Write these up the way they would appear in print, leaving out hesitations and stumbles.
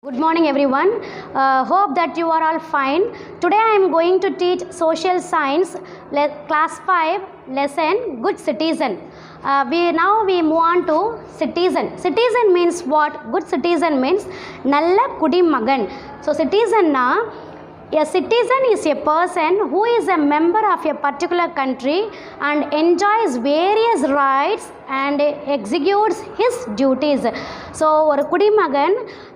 Good morning everyone. Hope that you are all fine. Today I am going to teach social science class 5 lesson good citizen. We move on to citizen. Citizen means what? Good citizen means nalla kudimagan. So citizen na a citizen is a person who is a member of a particular country and enjoys various rights and executes his duties. So ஒரு குடிமகன்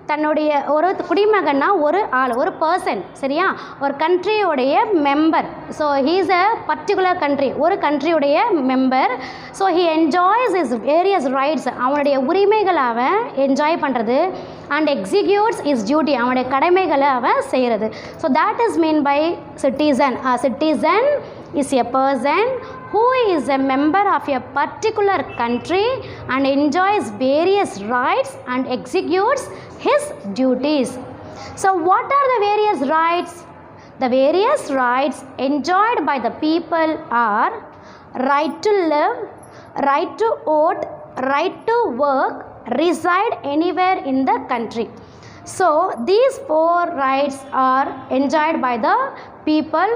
தன்னுடைய ஒரு குடிமகன்னா ஒரு ஆள் ஒரு person சரியா ஒரு கண்ட்ரியோடைய member. So he is a particular country ஒரு கண்ட்ரியுடைய member. So he enjoys is various rights அவனுடைய உரிமைகளை அவன் என்ஜாய் பண்ணுறது அண்ட் எக்ஸிக்யூட்ஸ் இஸ் டியூட்டி அவனுடைய கடமைகளை அவன் செய்கிறது. So that is mean by citizen. Citizen is a person who is a member of a particular country and enjoys various rights and executes his duties. So what are the various rights? The various rights enjoyed by the people are right to live, right to vote, right to work, reside anywhere in the country. So these four rights are enjoyed by the people.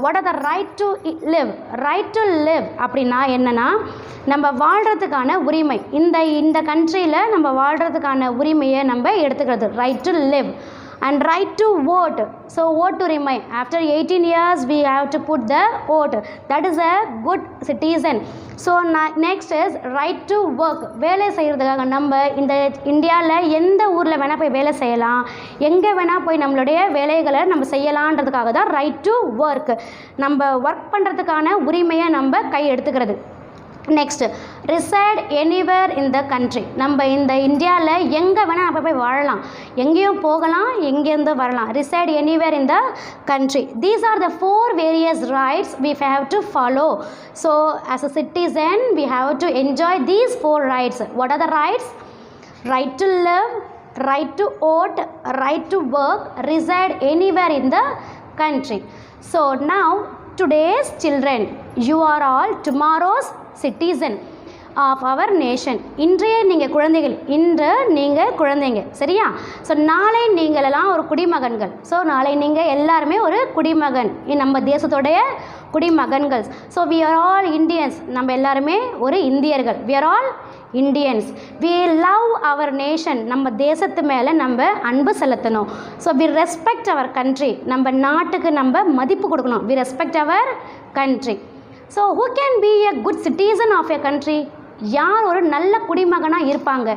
What are the right to live? Right to live அப்படின்னா என்னென்னா நம்ம வாழ்கிறதுக்கான உரிமை இந்த கண்ட்ரியில் நம்ம வாழ்கிறதுக்கான உரிமையை நம்ம எடுத்துக்கிறது right to live and right to vote. So vote உரிமை after 18 years we have to put the vote. That is a good citizen. So next is right to work. வேலை செய்கிறதுக்காக நம்ம இந்த இந்தியாவில் எந்த ஊரில் வேணால் போய் வேலை செய்யலாம் எங்கே வேணால் போய் நம்மளுடைய வேலைகளை நம்ம செய்யலான்றதுக்காக தான் ரைட் டு ஒர்க். நம்ம ஒர்க் பண்ணுறதுக்கான உரிமையை நம்ம கை எடுத்துக்கிறது. Next reside anywhere in the country. நம்ம இந்த இந்தியாவில் எங்கே வேணால் நம்ம போய் வாழலாம் எங்கேயும் போகலாம் எங்கேருந்து வரலாம். Reside anywhere in the country. These are the four various rights we have to follow. So as a citizen we have to enjoy these four rights. What are the rights? Right to live, right to vote, right to work, reside anywhere in the country. So now today's children, you are all tomorrow's citizen of our nation. இன்றைய நீங்கள் குழந்தைகள், இன்று நீங்கள் குழந்தைங்க சரியா. So நாளை நீங்களெல்லாம் ஒரு குடிமகன்கள். ஸோ நாளை நீங்கள் எல்லாருமே ஒரு குடிமகன் நம்ம தேசத்துடைய குடிமகன்கள். So we are all Indians. நம்ம எல்லாருமே ஒரு இந்தியர்கள். We are all Indians. We love our nation. நம்ம தேசத்து மேலே நம்ம அன்பு செலுத்தணும். So we respect our country. நம்ம நாட்டுக்கு நம்ம மதிப்பு கொடுக்கணும். We respect our country. So who can be a good citizen of a country? யார் ஒரு நல்ல குடிமகனாக இருப்பாங்க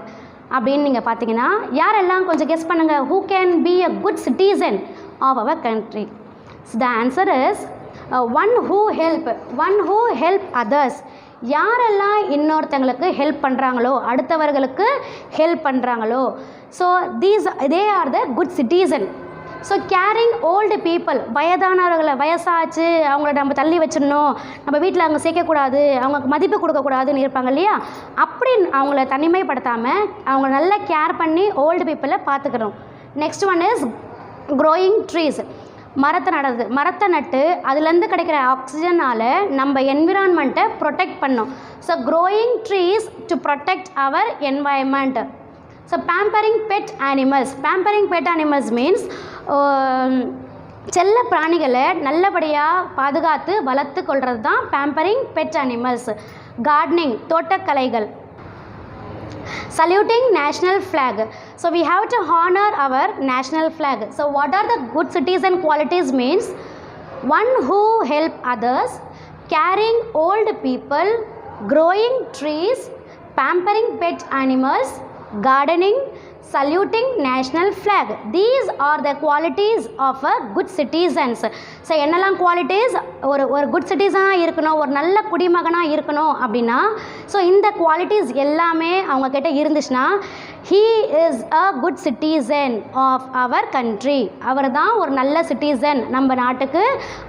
அப்படின்னு நீங்கள் பார்த்தீங்கன்னா யாரெல்லாம் கொஞ்சம் கெஸ் பண்ணுங்கள். Who can be a good citizen of our country? The answer is one who help others. யாரெல்லாம் இன்னொருத்தங்களுக்கு ஹெல்ப் பண்ணுறாங்களோ அடுத்தவர்களுக்கு ஹெல்ப் பண்ணுறாங்களோ so they are the good citizen. So caring old people. வயதானவர்களை வயசாச்சு அவங்கள நம்ம தள்ளி வச்சிடணும் நம்ம வீட்டில் அவங்க சேர்க்கக்கூடாது அவங்களுக்கு மதிப்பு கொடுக்கக்கூடாதுன்னு இருப்பாங்க இல்லையா. அப்படி அவங்கள தனிமைப்படுத்தாமல் அவங்க நல்லா கேர் பண்ணி ஓல்டு பீப்புளை பார்த்துக்கணும். Next one is growing trees. மரத்தை நட்டு அதுலேருந்து கிடைக்கிற ஆக்சிஜனால் நம்ம என்விரான்மெண்ட்டை ப்ரொடெக்ட் பண்ணோம். So growing trees to protect our environment. So pampering pet animals means செல்ல பிராணிகளை நல்லபடியாக பாதுகாத்து வளர்த்து கொள்வது தான் பேம்பரிங் பெட் அனிமல்ஸ். கார்டனிங் தோட்டக்கலைகள். Saluting national flag. So we have to honor our national flag. So what are the good citizen qualities means? One who help others, caring old people, growing trees, pampering pet animals, gardening, saluting national flag. These are the qualities of a good citizens. So என்னெல்லாம் qualities ஒரு good சிட்டிசனாக இருக்கணும் ஒரு நல்ல குடிமகனாக இருக்கணும் அப்படின்னா so இந்த qualities எல்லாமே அவங்கக்கிட்ட இருந்துச்சுன்னா he is a good citizen of our country. அவர் தான் ஒரு நல்ல சிட்டிசன் நம்ம நாட்டுக்கு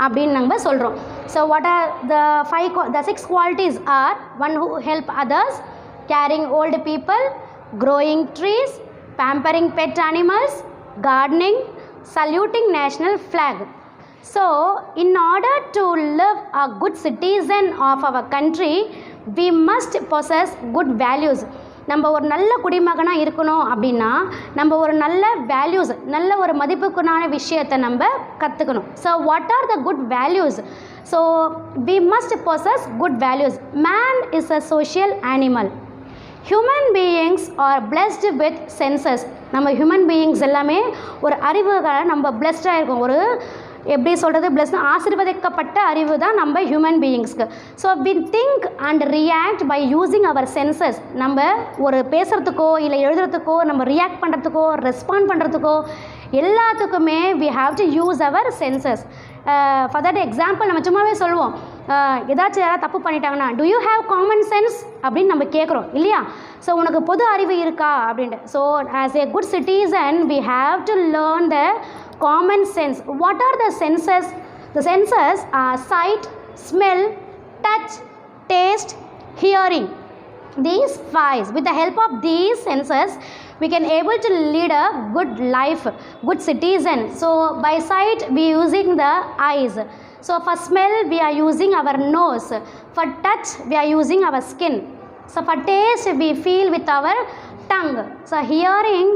அப்படின்னு நம்ம சொல்கிறோம். So what are the six qualities are one who help others, caring old people, growing trees, pampering pet animals, gardening, saluting national flag. So in order to live a good citizen of our country we must possess good values. நம்ம ஒரு நல்ல குடிமகனாக இருக்கணும் அப்படின்னா நம்ம ஒரு நல்ல values, நல்ல ஒரு மதிப்புக்குண்டான விஷயத்தை நம்ம கற்றுக்கணும். So what are the good values? So we must possess good values. Man is a social animal. Human beings are blessed with senses. நம்ம ஹியூமன் பீயிங்ஸ் எல்லாமே ஒரு அறிவுகளை நம்ம பிளெஸ்டாக இருக்கோம். ஒரு எப்படி சொல்கிறது, பிளஸ்னா ஆசீர்வதிக்கப்பட்ட அறிவு தான் நம்ம ஹியூமன் பீயிங்ஸ்க்கு. So we think and react by using our senses. நம்ம ஒரு பேசுகிறதுக்கோ இல்லை எழுதுறதுக்கோ நம்ம ரியாக்ட் பண்ணுறதுக்கோ ரெஸ்பாண்ட் பண்ணுறதுக்கோ எல்லாத்துக்குமே we have to use our senses. For that example நம்ம சும்மாவே சொல்லுவோம், ஏதாச்சும் யாராவது தப்பு பண்ணிட்டாங்கன்னா do you have common sense அப்படின்னு நம்ம கேட்குறோம் இல்லையா? ஸோ உனக்கு பொது அறிவு இருக்கா அப்படின்ட்டு. So as a good citizen we have to learn the common sense. What are the senses? The senses are sight, smell, touch, taste, hearing. These five, with the help of these senses we can able to lead a good life, good citizen. So by sight we using the eyes. So for smell we are using our nose. For touch we are using our skin. So for taste we feel with our tongue. So hearing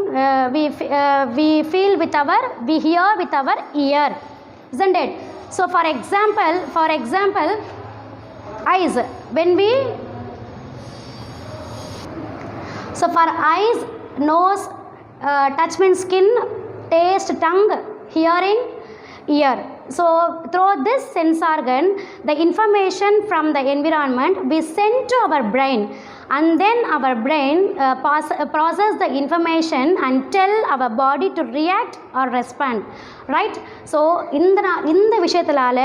we feel with our, we hear with our ear, isn't it? So for example eyes, when we, so for eyes, nose, touch means skin, taste tongue, hearing ear. So through this sense organ the information from the environment we send to our brain, and then our brain process the information and tell our body to react or respond, right? So இந்த விஷயத்தினால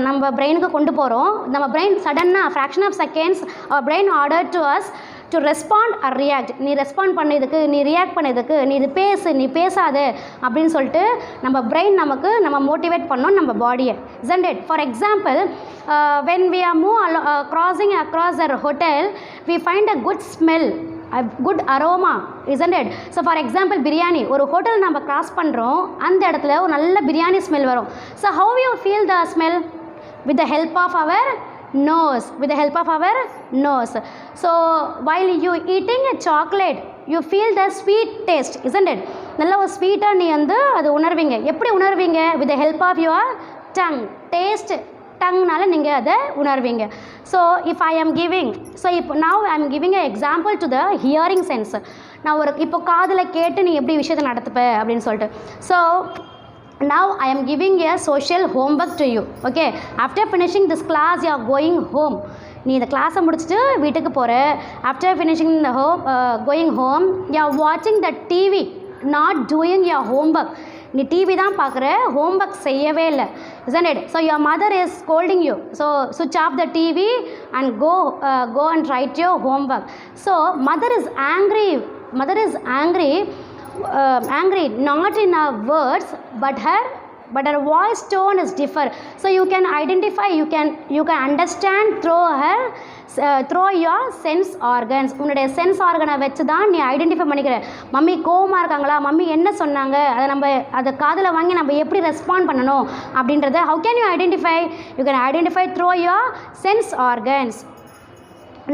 நம்ம பிரெயினுக்கு கொண்டு போகிறோம். நம்ம brain சடனாக fraction of seconds our brain ordered to us to respond or react. நீ respond பண்ணதுக்கு, நீ ரியாக்ட் பண்ணதுக்கு, நீ இது பேசு, நீ பேசாது அப்படின்னு சொல்லிட்டு நம்ம பிரெயின் நம்ம மோட்டிவேட் பண்ணோம் நம்ம பாடியை, isn't it? For example, when we are crossing across a hotel we find a good smell, a good aroma, isn't it? So for example biryani, ஒரு ஹோட்டல் நம்ம கிராஸ் பண்ணுறோம், அந்த இடத்துல ஒரு நல்ல பிரியாணி ஸ்மெல் வரும். So how you feel the smell? With the help of our nose, with the help of our nose. So while you eating a chocolate you feel the sweet taste, isn't it? நல்ல ஒரு ஸ்வீட்டாக நீ வந்து அது உணர்வீங்க. எப்படி உணர்வீங்க? with the help of your tongue. taste டங்னால நீங்கள் அதை உணர்வீங்க. So if I am giving, so இப்போ now I am giving a example to the hearing sense. நான் ஒரு இப்போ காதில் கேட்டு நீ எப்படி விஷயத்தை நடத்துப்ப அப்படின்னு சொல்லிட்டு. So now I am giving a social homework to you. Okay, after finishing this class you are going home. நீ இந்த கிளாஸை முடிச்சுட்டு வீட்டுக்கு போகிற. After finishing the going home you are watching the TV, not doing your homework. நீ TV தான் பார்க்குற, homework செய்யவே இல்லை, isn't it? So your mother is scolding you, so switch off the TV and go and write your homework. So mother is angry not in her words but her voice tone is different. So you can identify, you can understand through your sense organs. உன்னுடைய sense ஆர்கனை வச்சு தான் நீ identify பண்ணிக்கிற. Mummy கோவமாக இருக்காங்களா, mummy என்ன சொன்னாங்க, அதை காதில் வாங்கி நம்ம எப்படி ரெஸ்பாண்ட் பண்ணணும் அப்படின்றத how can you identify? You can identify through your sense organs.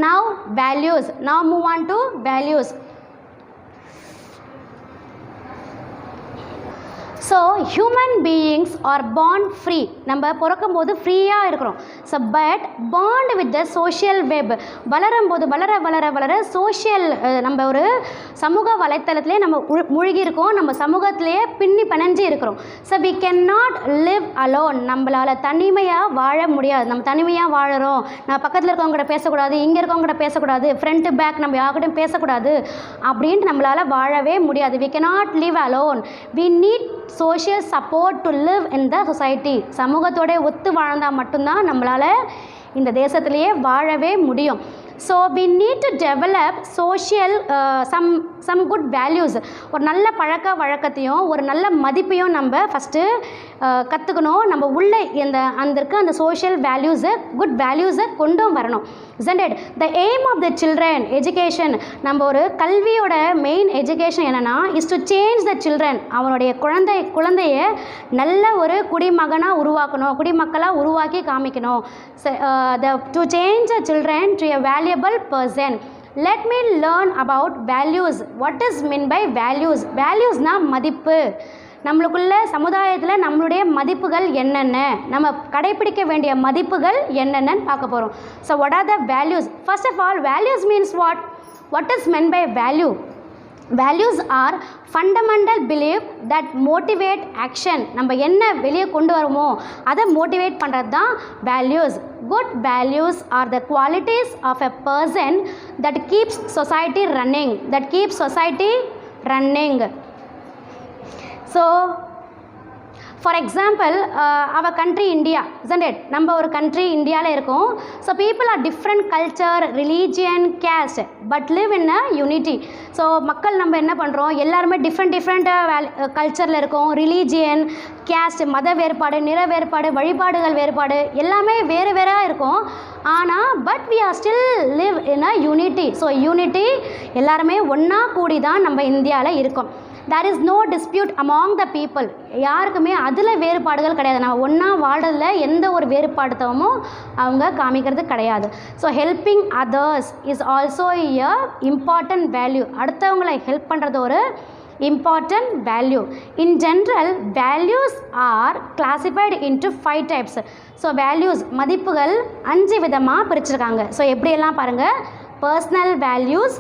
Now values. Now move on to values. So human beings are born free. நம்ம பிறக்கும்போது ஃப்ரீயாக இருக்கிறோம். So but bond with the social web. வளரும்போது வளர social, நம்ம ஒரு சமூக வலைத்தளத்திலே நம்ம மூழ்கி இருக்கோம், நம்ம சமூகத்திலேயே பிணைஞ்சு இருக்கிறோம். So we can not live alone. நம்மளால் தனிமையாக வாழ முடியாது. நம்ம தனிமையாக வாழறோம், நான் பக்கத்தில் இருக்கவங்ககிட்ட பேசக்கூடாது, இங்கே இருக்கவங்ககிட்ட பேசக்கூடாது, ஃப்ரண்ட் பேக் நம்ம யார்கிட்டையும் பேசக்கூடாது அப்படின்ட்டு நம்மளால் வாழவே முடியாது. We cannot live alone. We need social support to live in the society. சமூகத்தோட ஒத்து வாழ்ந்தால் மட்டும்தான் நம்மளால் இந்த தேசத்திலேயே வாழவே முடியும். So we need to develop social some good values. ஒரு நல்ல பழக்க வழக்கத்தையும் ஒரு நல்ல மதிப்பையும் நம்ம ஃபஸ்ட்டு கற்றுக்கணும். நம்ம உள்ளே அந்த சோஷியல் வேல்யூஸை, குட் வேல்யூஸை கொண்டும் வரணும், isn't it? The aim of the children education. நம்ம ஒரு கல்வியோட மெயின் எஜுகேஷன் என்னென்னா is to change the children. அவனுடைய குழந்தைய நல்ல ஒரு குடிமகனாக உருவாக்கணும், குடிமக்களாக உருவாக்கி காமிக்கணும். To change the children to a valuable person. let me learn about values. What is meant by values? values na மதிப்பு. நம்மளுக்குள்ள சமுதாயத்தில் நம்மளுடைய மதிப்புகள் என்னென்ன, நம்ம கடைப்பிடிக்க வேண்டிய மதிப்புகள் என்னென்னு பார்க்க போகிறோம். So what are the values? First of all, values means what is meant by value? values are fundamental belief that motivate action. நம்ம என்ன வெளியே கொண்டு வருமோ அதை மோட்டிவேட் பண்ணுறது தான் values. good values are the qualities of a person that keeps society running. So for example, our country India, isn't it? நம்ம ஒரு country இந்தியாவில் இருக்கோம். So people are different culture, religion, caste but live in a unity. So மக்கள் நம்ம என்ன பண்ணுறோம், எல்லாருமே different கல்ச்சரில் இருக்கோம். ரிலீஜியன், கேஸ்ட், மத வேறுபாடு, நிற வேறுபாடு, வழிபாடுகள் வேறுபாடு எல்லாமே வேறு வேறாக இருக்கும். ஆனால் but we are still live in a unity. So unity எல்லாருமே ஒன்றா கூடி தான் நம்ம இந்தியாவில் இருக்கோம். there is no dispute among the people. யாருக்குமே அதில் வேறுபாடுகள் கிடையாது. நம்ம ஒன்றா வாழ்றதில் எந்த ஒரு வேறுபாடுத்தவமோ அவங்க காமிக்கிறது கிடையாது. So helping others is also a important value. அடுத்தவங்களை ஹெல்ப் பண்ணுறது ஒரு important value. in general, values are classified into 5 types. so values மதிப்புகள் 5 விதமாக பிரிச்சிருக்காங்க. ஸோ எப்படியெல்லாம் பாருங்கள், personal values,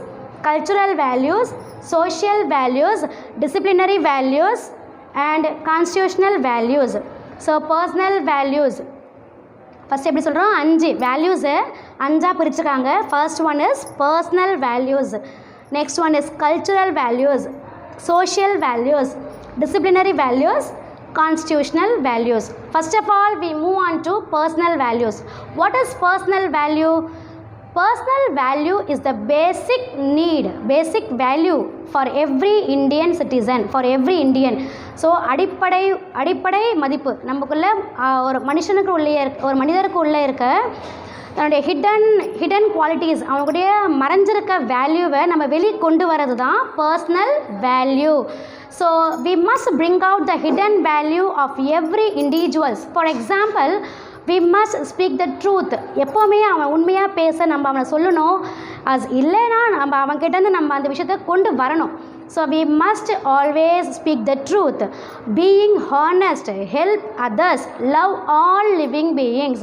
cultural values, social values, disciplinary values and constitutional values. so personal values first எப்படி சொல்கிறோம், 5 வேல்யூஸை 5ஆக பிரிச்சிருக்காங்க. First one is personal values, next one is cultural values, social values, disciplinary values, constitutional values. First of all, we move on to personal values. what is personal value? personal value is the basic value for every Indian citizen, for every Indian. So அடிப்படை மதிப்பு நமக்குள்ள ஒரு மனுஷனுக்கு உள்ளே ஒரு மனிதருக்கு உள்ளே இருக்க அதனுடைய ஹிடன் குவாலிட்டிஸ், அவங்களுடைய மறைஞ்சிருக்க வேல்யூவை நம்ம வெளியே கொண்டு வரது தான் personal value. So we must bring out the hidden value of every individuals. For example, we must speak the truth. எப்போவுமே அவன் உண்மையாக பேச நம்ம அவனை சொல்லணும். இல்லைன்னா நம்ம அவன்கிட்டேருந்து நம்ம அந்த விஷயத்தை கொண்டு வரணும். So we must always speak the truth, being honest, help others, love all living beings,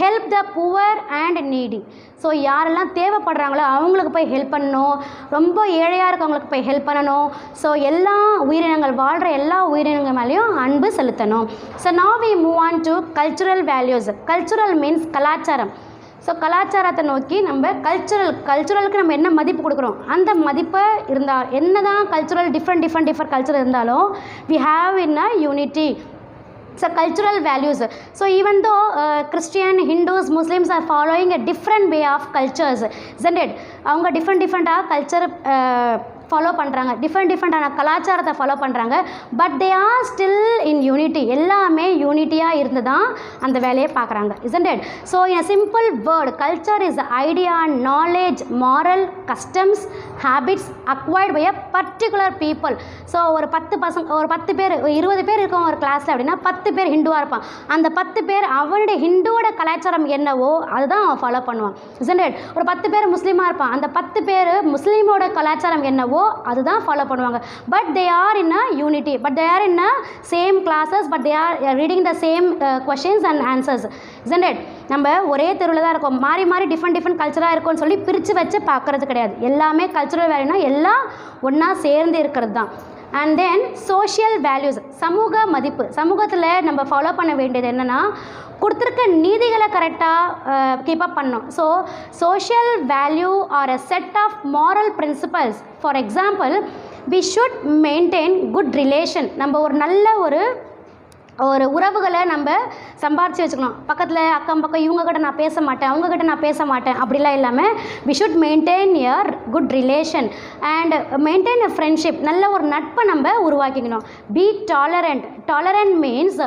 help the poor and needy. So யாரெல்லாம் தேவைப்படுறாங்களோ அவங்களுக்கு போய் ஹெல்ப் பண்ணணும், ரொம்ப ஏழையாக இருக்கவங்களுக்கு போய் ஹெல்ப் பண்ணணும். ஸோ எல்லா உயிரினங்கள், வாழ்கிற எல்லா உயிரினங்கள் மேலேயும் அன்பு செலுத்தணும். So now we move on to cultural values. cultural means கலாச்சாரம். ஸோ கலாச்சாரத்தை நோக்கி நம்ம கல்ச்சுரலுக்கு நம்ம என்ன மதிப்பு கொடுக்குறோம், அந்த மதிப்பை இருந்தால் என்ன தான் கல்ச்சுரல் டிஃப்ரெண்ட் கல்ச்சர் இருந்தாலும் we have in a unity. So cultural values. So even though Christian, Hindus, Muslims are following a different way of cultures, isn't it? அவங்க டிஃப்ரெண்ட்டாக கல்ச்சர் ஃபாலோ பண்ணுறாங்க, டிஃப்ரெண்டான கலாச்சாரத்தை ஃபாலோ பண்ணுறாங்க. But they are still in unity. எல்லாமே யூனிட்டியாக இருந்து தான் அந்த வேலையை பார்க்குறாங்க, isn't it? So in a simple word, culture is the idea, knowledge, moral, customs, habits acquired by a particular people. So ஒரு 10 பேர் 20 பேர் இருக்கோம் ஒரு கிளாஸில் அப்படின்னா 10 பேர் ஹிந்துவாக இருப்பான். அந்த 10 பேர் அவனுடைய ஹிந்துவோட கலாச்சாரம் என்னவோ அதுதான் அவன் ஃபாலோ பண்ணுவான், isn't it? ஒரு 10 பேர் முஸ்லீமாக இருப்பான், அந்த 10 பேர் முஸ்லீமோட கலாச்சாரம் என்னவோ அதுதான் ஃபாலோ பண்ணுவாங்க. But they are in a unity, but they are in a same classes, but they are reading the same questions and answers, isn't it? நம்ம ஒரே தெருவில் தான் இருக்கோம், மாறி டிஃப்ரெண்ட் கல்ச்சராக இருக்கும்னு சொல்லி பிரித்து வச்சு பார்க்குறது கிடையாது. எல்லாமே கல்ச்சுரல் வேல்யூனா எல்லாம் ஒன்றா சேர்ந்து இருக்கிறது தான். அண்ட் தென் சோஷியல் வேல்யூஸ், சமூக மதிப்பு. சமூகத்தில் நம்ம ஃபாலோ பண்ண வேண்டியது என்னென்னா கொடுத்துருக்க நீதிகளை கரெக்டாக கீப்பப் பண்ணணும். So social value are a set of moral principles. For example, we should maintain good relation. நம்ம ஒரு நல்ல ஒரு உறவுகளை நம்ம சம்பாரித்து வச்சுக்கணும். பக்கத்தில் அக்கம் பக்கம் இவங்ககிட்ட நான் பேச மாட்டேன், அவங்கக்கிட்ட நான் பேச மாட்டேன் அப்படிலாம் இல்லாமல் we should maintain your good relation and maintain a friendship. நல்ல ஒரு நட்பை நம்ம உருவாக்கிக்கணும். Be tolerant. Tolerant means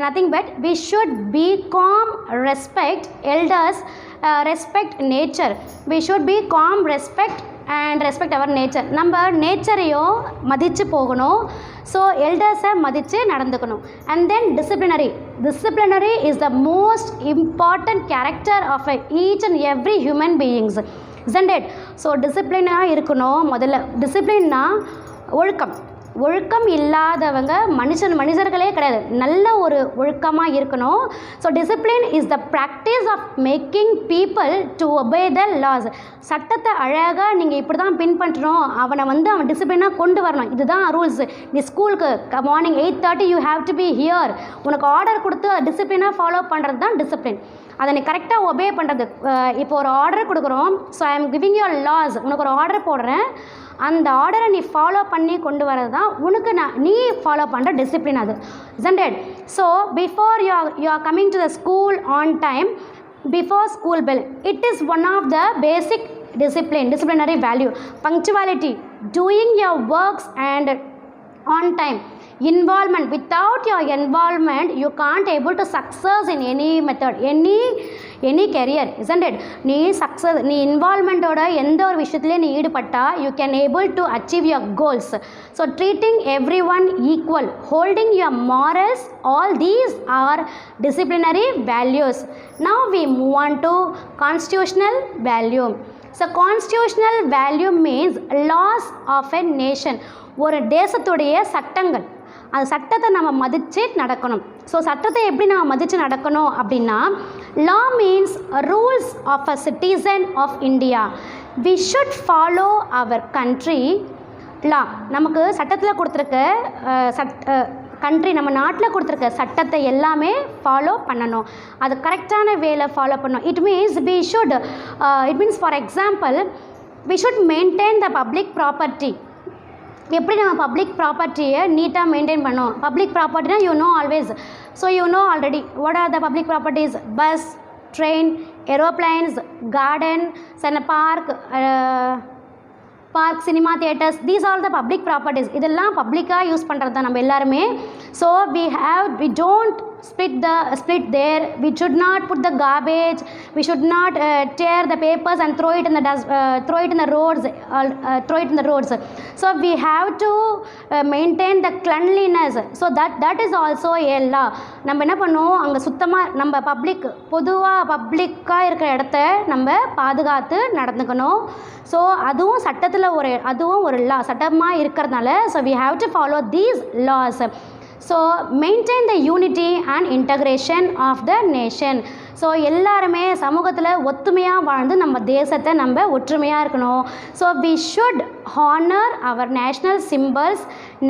nothing but we should be calm, respect elders, respect nature. We should be calm, respect and respect our nature. நம்ம நேச்சரையும் மதித்து போகணும். So எல்டர்ஸை மதித்து நடந்துக்கணும். And then disciplinary. Disciplinary is the most important character of each and every human beings. isn't it? So டிசிப்ளினாக இருக்கணும். முதல்ல டிசிப்ளின்னா ஒழுக்கம் இல்லாதவங்க மனுஷர்களே கிடையாது. நல்ல ஒரு ஒழுக்கமாக இருக்கணும். So discipline is the practice of making people to obey the laws. சட்டத்தை அழகாக நீங்கள் இப்படி தான் பின்பற்றணும், அவன் டிசிப்ளினாக கொண்டு வரணும். இதுதான் ரூல்ஸ். நீ ஸ்கூலுக்கு morning 8:30 you have to be here. உனக்கு ஆர்டர் கொடுத்து டிசிப்ளினாக ஃபாலோ பண்ணுறது தான் டிசிப்ளின். அதை நீ கரெக்டாக ஒபே பண்ணுறது. இப்போ ஒரு ஆர்டர் கொடுக்குறோம். So I am giving you laws. உனக்கு ஒரு ஆர்டர் போடுறேன், அந்த ஆர்டரை நீ ஃபாலோ பண்ணி கொண்டு வரது தான் உனக்கு நீ ஃபாலோ பண்ணுற டிசிப்ளின். அது isn't it? So before you are coming to the school on time, before school bell, it is one of the basic disciplinary value. Punctuality, doing your works and on time. Involvement, without your involvement you can't able to success in any method, any career, isn't it? நீ இன்வால்மெண்ட்டோட எந்த ஒரு விஷயத்துலேயும் நீ ஈடுபட்டா you can able to achieve your goals. So treating everyone equal, holding your morals, all these are disciplinary values. Now we move on to constitutional value. So constitutional value means laws of a nation. ஒரு தேசத்துடைய சட்டங்கள், அந்த சட்டத்தை நம்ம மதித்து நடக்கணும். So சட்டத்தை எப்படி நம்ம மதித்து நடக்கணும் அப்படின்னா, law means rules of a citizen of India. We should follow our country law. நமக்கு சட்டத்தில் கொடுத்துருக்க கண்ட்ரி, நம்ம நாட்டில் கொடுத்துருக்க சட்டத்தை எல்லாமே ஃபாலோ பண்ணணும். அது கரெக்டான வேல ஃபாலோ பண்ணணும். It means for example, we should maintain the public property. எப்படி நம்ம பப்ளிக் ப்ராப்பர்ட்டியை நீட்டாக மெயின்டைன் பண்ணோம். பப்ளிக் ப்ராப்பர்ட்டினா always. So already what are the public properties? Bus, train, aeroplanes, garden, park, cinema theatres, these are the public properties. இதெல்லாம் பப்ளிக்காக use பண்ணுறது தான் நம்ம எல்லாருமே. So we don't split there. We should not put the garbage. We should not tear the papers and throw it in the roads. So we have to maintain the cleanliness. So that is also a law. நம்ம என்ன பண்ணுவோம், அங்கே சுத்தமாக நம்ம பப்ளிக்காக இருக்கிற இடத்த நம்ம பாதுகாத்து நடந்துக்கணும். ஸோ அதுவும் ஒரு லா, சட்டமாக இருக்கிறதுனால. So we have to follow these laws. So maintain the unity and integration of the nation. So எல்லாருமே சமூகத்தில் ஒத்துமையாக வாழ்ந்து நம்ம தேசத்தை நம்ம ஒற்றுமையாக இருக்கணும். So we should honor our national symbols,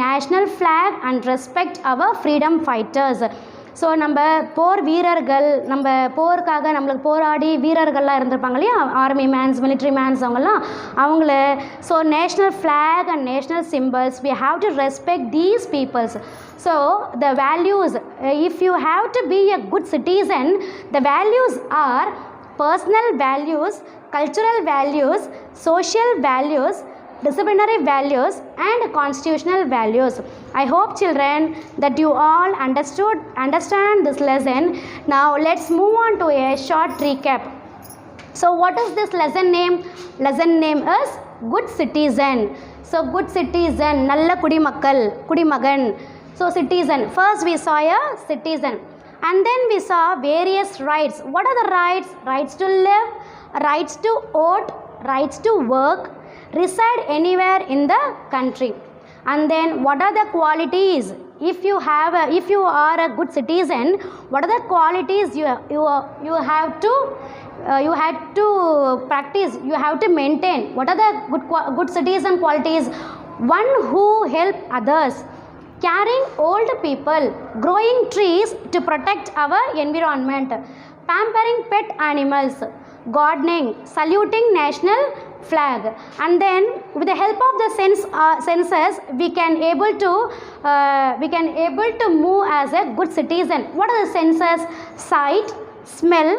national flag and respect our freedom fighters. So நம்ம போர் வீரர்கள், நம்ம போருக்காக நம்மளுக்கு போராடி வீரர்கள்லாம் இருந்திருப்பாங்க இல்லையா, ஆர்மி மேன்ஸ், மிலிட்ரி மேன்ஸ், அவங்கள so national flag and national symbols, we have to respect these peoples. So the values, if you have to be a good citizen, the values are personal values, cultural values, social values, disciplinary values and constitutional values. I hope children that you all understand this lesson. Now let's move on to a short recap. So what is this lesson name? Lesson name is good citizen. So good citizen, nalla kudimagan. So citizen, first we saw a citizen and then we saw various rights. What are the rights? Rights to live, rights to vote, rights to work, reside anywhere in the country. And then what are the qualities? If you are a good citizen, what are the qualities you have to practice, you have to maintain? What are the good citizen qualities? One who help others, caring old people, growing trees to protect our environment, pampering pet animals, gardening, saluting national flag. And then with the help of the senses we can able to move as a good citizen. What are the senses? Sight, smell,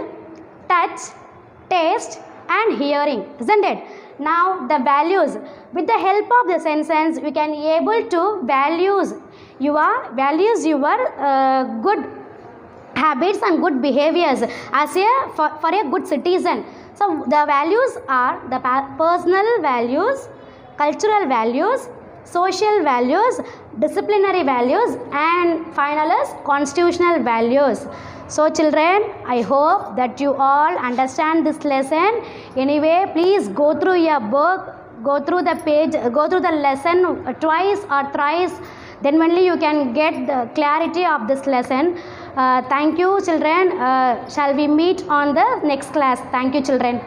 touch, taste and hearing, isn't it? Now the values, with the help of the senses we can able to values your good habits and good behaviors as for a good citizen. So the values are the personal values, cultural values, social values, disciplinary values, and final is constitutional values. So children, I hope that you all understand this lesson. Anyway, please go through your book, go through the page, go through the lesson twice or thrice, then only you can get the clarity of this lesson. Thank you children. Shall we meet on the next class? Thank you children.